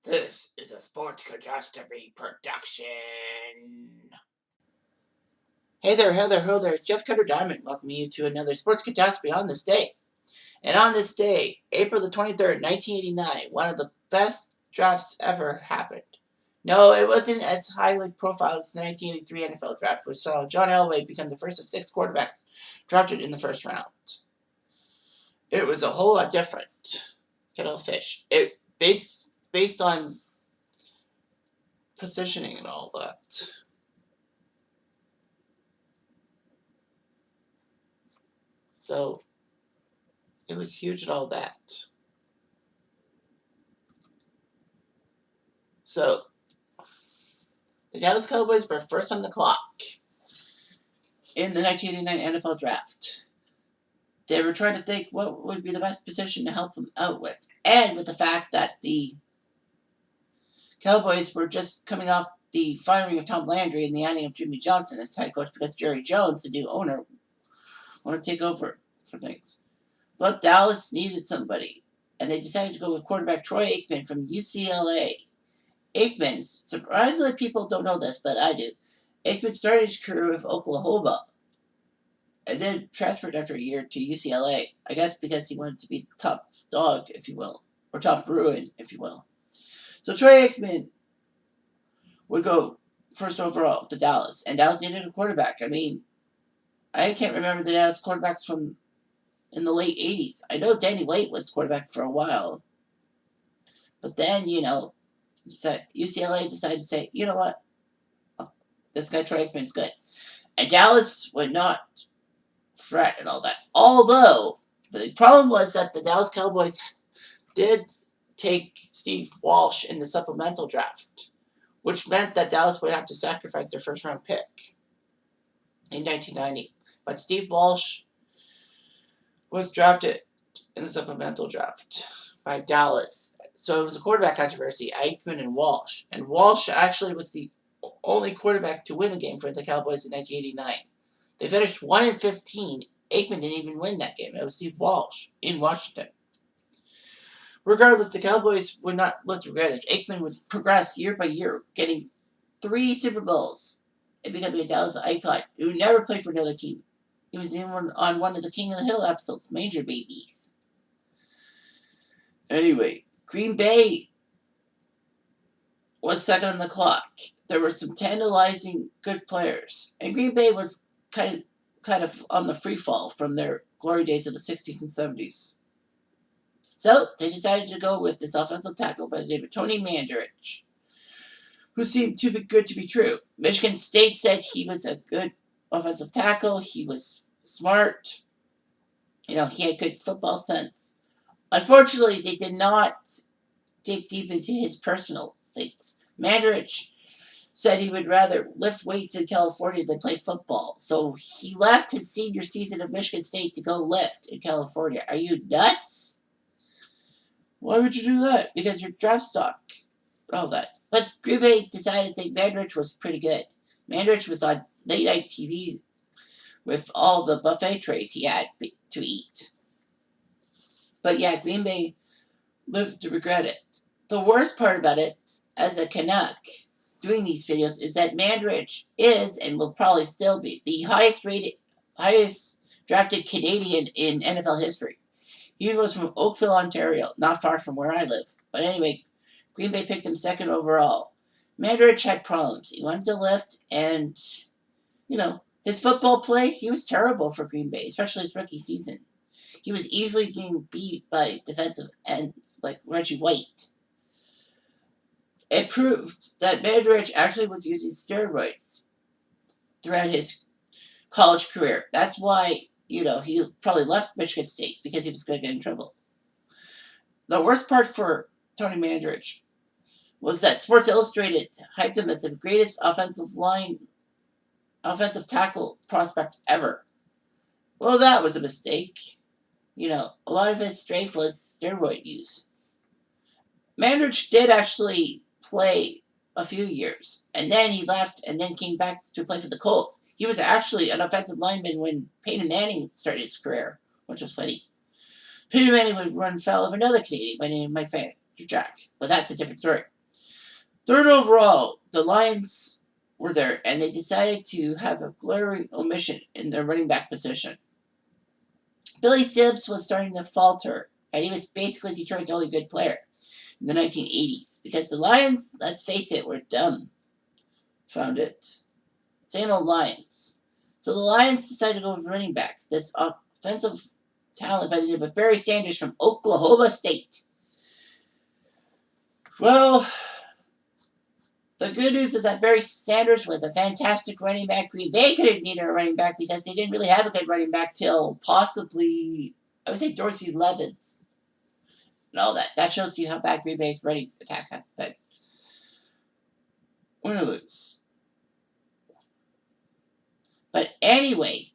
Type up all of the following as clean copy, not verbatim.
This is a Sports Catastrophe production. Hey there, ho there. It's Jeff Cutter Diamond welcoming you to another Sports Catastrophe on this day. And on this day, April the 23rd, 1989, one of the best drafts ever happened. No, it wasn't as highly profiled as the 1983 NFL draft, which saw John Elway become the first of 6 quarterbacks drafted in the first round. It was a whole lot different. Kettle of fish. It based on positioning and all that. So it was huge and all that. So the Dallas Cowboys were first on the clock in the 1989 NFL draft. They were trying to think what would be the best position to help them out with. And with the fact that the Cowboys were just coming off the firing of Tom Landry and the adding of Jimmy Johnson as head coach because Jerry Jones, the new owner, wanted to take over for things. But Dallas needed somebody, and they decided to go with quarterback Troy Aikman from UCLA. Aikman, surprisingly, people don't know this, but I do. Aikman started his career with Oklahoma and then transferred after a year to UCLA, I guess because he wanted to be the top dog, if you will, or top Bruin, if you will. So Troy Aikman would go first overall to Dallas, and Dallas needed a quarterback. I mean, I can't remember the Dallas quarterbacks from in the late 80s. I know Danny White was quarterback for a while, but then, UCLA decided to say, you know what, this guy Troy Aikman's good. And Dallas would not fret and all that. Although, the problem was that the Dallas Cowboys did take Steve Walsh in the supplemental draft, which meant that Dallas would have to sacrifice their first round pick in 1990. But Steve Walsh was drafted in the supplemental draft by Dallas. So it was a quarterback controversy, Aikman and Walsh. And Walsh actually was the only quarterback to win a game for the Cowboys in 1989. They finished 1-15. Aikman didn't even win that game. It was Steve Walsh in Washington. Regardless, the Cowboys would not look to regret it. Aikman would progress year by year, getting 3 Super Bowls and becoming a Dallas icon who never played for another team. He was on one of the King of the Hill episodes, Manger Babies. Anyway, Green Bay was second on the clock. There were some tantalizing good players, and Green Bay was kind of on the free fall from their glory days of the 60s and 70s. So they decided to go with this offensive tackle by the name of Tony Mandarich, who seemed too good to be true. Michigan State said he was a good offensive tackle. He was smart. He had good football sense. Unfortunately, they did not dig deep into his personal things. Mandarich said he would rather lift weights in California than play football. So he left his senior season of Michigan State to go lift in California. Are you nuts? Why would you do that? Because your draft stock. All that. But Green Bay decided that Mandarich was pretty good. Mandarich was on late night TV with all the buffet trays he had to eat. But yeah, Green Bay lived to regret it. The worst part about it, as a Canuck doing these videos, is that Mandarich is and will probably still be the highest drafted Canadian in NFL history. He was from Oakville, Ontario, not far from where I live. But anyway, Green Bay picked him second overall. Mandarich had problems. He wanted to lift, and, his football play, he was terrible for Green Bay, especially his rookie season. He was easily being beat by defensive ends like Reggie White. It proved that Mandarich actually was using steroids throughout his college career. That's why, he probably left Michigan State, because he was going to get in trouble. The worst part for Tony Mandarich was that Sports Illustrated hyped him as the greatest offensive tackle prospect ever. Well, that was a mistake. A lot of his strength was steroid use. Mandarich did actually play a few years, and then he left and then came back to play for the Colts. He was actually an offensive lineman when Peyton Manning started his career, which was funny. Peyton Manning would run foul of another Canadian by the name of Mike Jack, but that's a different story. Third overall, the Lions were there, and they decided to have a glaring omission in their running back position. Billy Sibbs was starting to falter, and he was basically Detroit's only good player in the 1980s because the Lions, let's face it, were dumb. Found it. Same old Lions. So the Lions decided to go with running back. This offensive talent by the name of Barry Sanders from Oklahoma State. Well, the good news is that Barry Sanders was a fantastic running back. Green Bay could have needed a running back because they didn't really have a good running back till possibly, I would say, Dorsey Levens. And all that. That shows you how bad Green Bay's running attack had been. Win or lose. But anyway,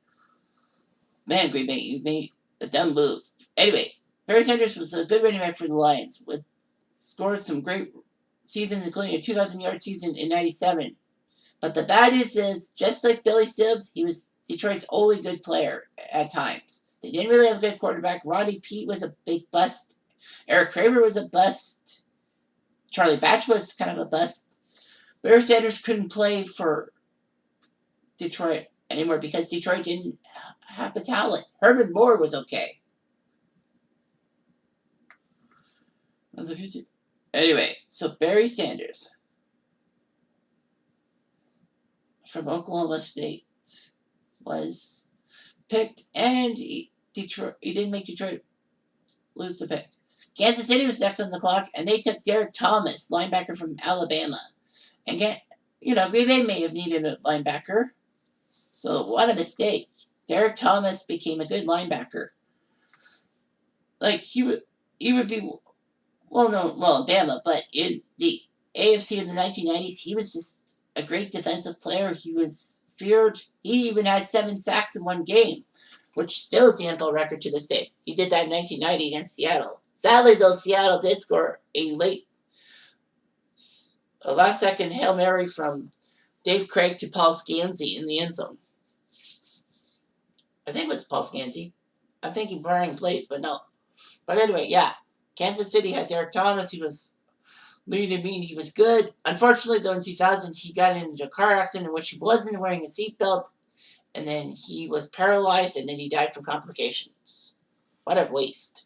man, Green Bay, you made a dumb move. Anyway, Barry Sanders was a good running back for the Lions. Scored some great seasons, including a 2,000-yard season in '97. But the bad news is, just like Billy Sibbs, he was Detroit's only good player at times. They didn't really have a good quarterback. Rodney Peete was a big bust. Eric Kramer was a bust. Charlie Batch was kind of a bust. Barry Sanders couldn't play for Detroit anymore because Detroit didn't have the talent. Herman Moore was okay. Anyway, so Barry Sanders from Oklahoma State was picked, and he didn't make Detroit lose the pick. Kansas City was next on the clock, and they took Derek Thomas, linebacker from Alabama. And Green Bay may have needed a linebacker. So what a mistake. Derek Thomas became a good linebacker. Like he would be Alabama, but in the AFC in the 1990s, he was just a great defensive player. He was feared. He even had 7 sacks in one game, which still is the NFL record to this day. He did that in 1990 against Seattle. Sadly, though, Seattle did score a last-second Hail Mary from Dave Craig to Paul Scanzi in the end zone. I think it was Paul Scanzi. I'm thinking Brian Blades, but no. But anyway, yeah. Kansas City had Derek Thomas. He was lean and mean. He was good. Unfortunately, though, in 2000, he got into a car accident in which he wasn't wearing a seatbelt, and then he was paralyzed, and then he died from complications. What a waste.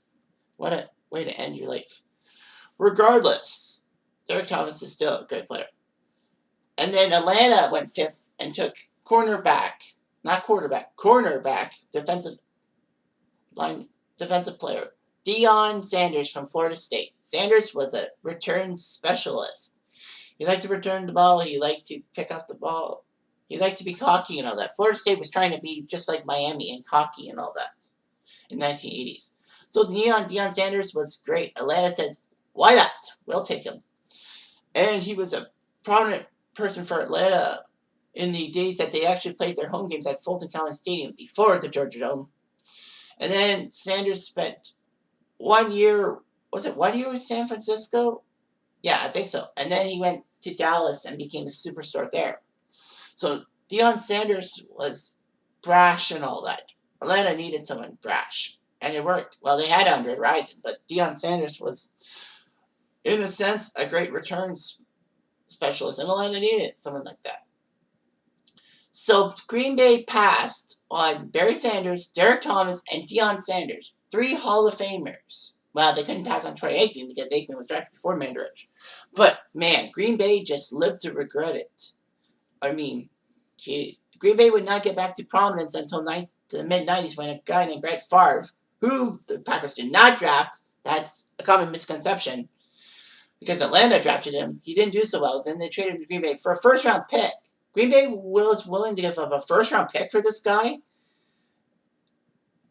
What a way to end your life. Regardless, Derek Thomas is still a great player. And then Atlanta went 5th and took cornerback, defensive player, Deion Sanders from Florida State. Sanders was a return specialist. He liked to return the ball. He liked to pick up the ball. He liked to be cocky and all that. Florida State was trying to be just like Miami and cocky and all that in the 1980s. So Deion Sanders was great. Atlanta said, why not? We'll take him. And he was a prominent person for Atlanta in the days that they actually played their home games at Fulton County Stadium before the Georgia Dome. And then Sanders spent 1 year, was it 1 year with San Francisco? Yeah, I think so. And then he went to Dallas and became a superstar there. So Deion Sanders was brash and all that. Atlanta needed someone brash. And it worked. Well, they had Andre Rison, but Deion Sanders was, in a sense, a great returns specialist. And Atlanta needed someone like that. So Green Bay passed on Barry Sanders, Derek Thomas, and Deion Sanders. 3 Hall of Famers. Well, they couldn't pass on Troy Aikman because Aikman was drafted before Mandarich. But, man, Green Bay just lived to regret it. I mean, Green Bay would not get back to prominence until the mid-90s when a guy named Brett Favre, who the Packers did not draft, that's a common misconception, because Atlanta drafted him. He didn't do so well. Then they traded him to Green Bay for a first-round pick. Green Bay was willing to give up a first-round pick for this guy.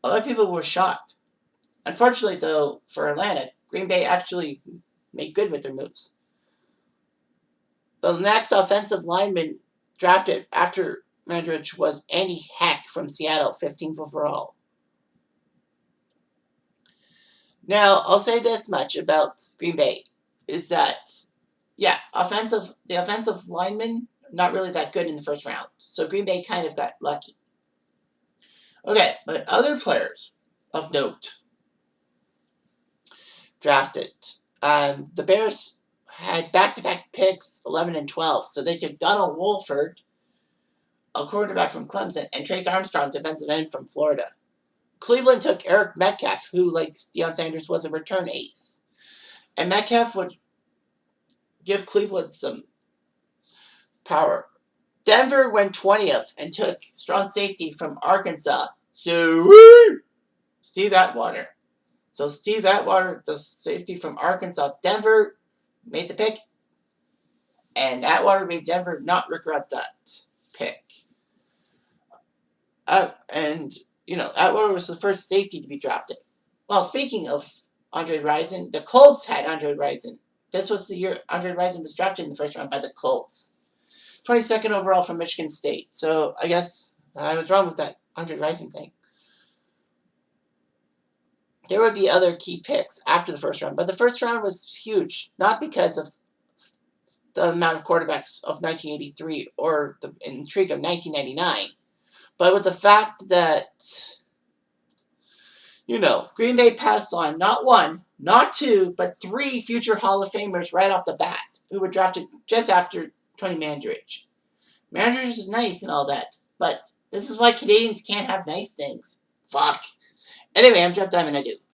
A lot of people were shocked. Unfortunately, though, for Atlanta, Green Bay actually made good with their moves. The next offensive lineman drafted after Mandarich was Andy Heck from Seattle, 15th overall. Now, I'll say this much about Green Bay, is that, yeah, the offensive linemen, not really that good in the first round. So Green Bay kind of got lucky. Okay, but other players of note drafted. The Bears had back-to-back picks 11 and 12. So they took Donald Wolford, a quarterback from Clemson, and Trace Armstrong, defensive end from Florida. Cleveland took Eric Metcalf, who, like Deion Sanders, was a return ace. And Metcalf would give Cleveland some power. Denver went 20th and took strong safety from Arkansas, Steve Atwater. So Steve Atwater, the safety from Arkansas. Denver made the pick, and Atwater made Denver not regret that pick. And, Atwater was the first safety to be drafted. Well, speaking of Andre Rison, the Colts had Andre Rison. This was the year Andre Rison was drafted in the first round by the Colts. 22nd overall from Michigan State. So I guess I was wrong with that Andre Rison thing. There would be other key picks after the first round, but the first round was huge, not because of the amount of quarterbacks of 1983 or the intrigue of 1999, but with the fact that, Green Bay passed on not one, not two, but three future Hall of Famers right off the bat who were drafted just after Tony Mandarich. Mandarich is nice and all that, but this is why Canadians can't have nice things. Fuck. Anyway, I'm Jeff Diamond. I do.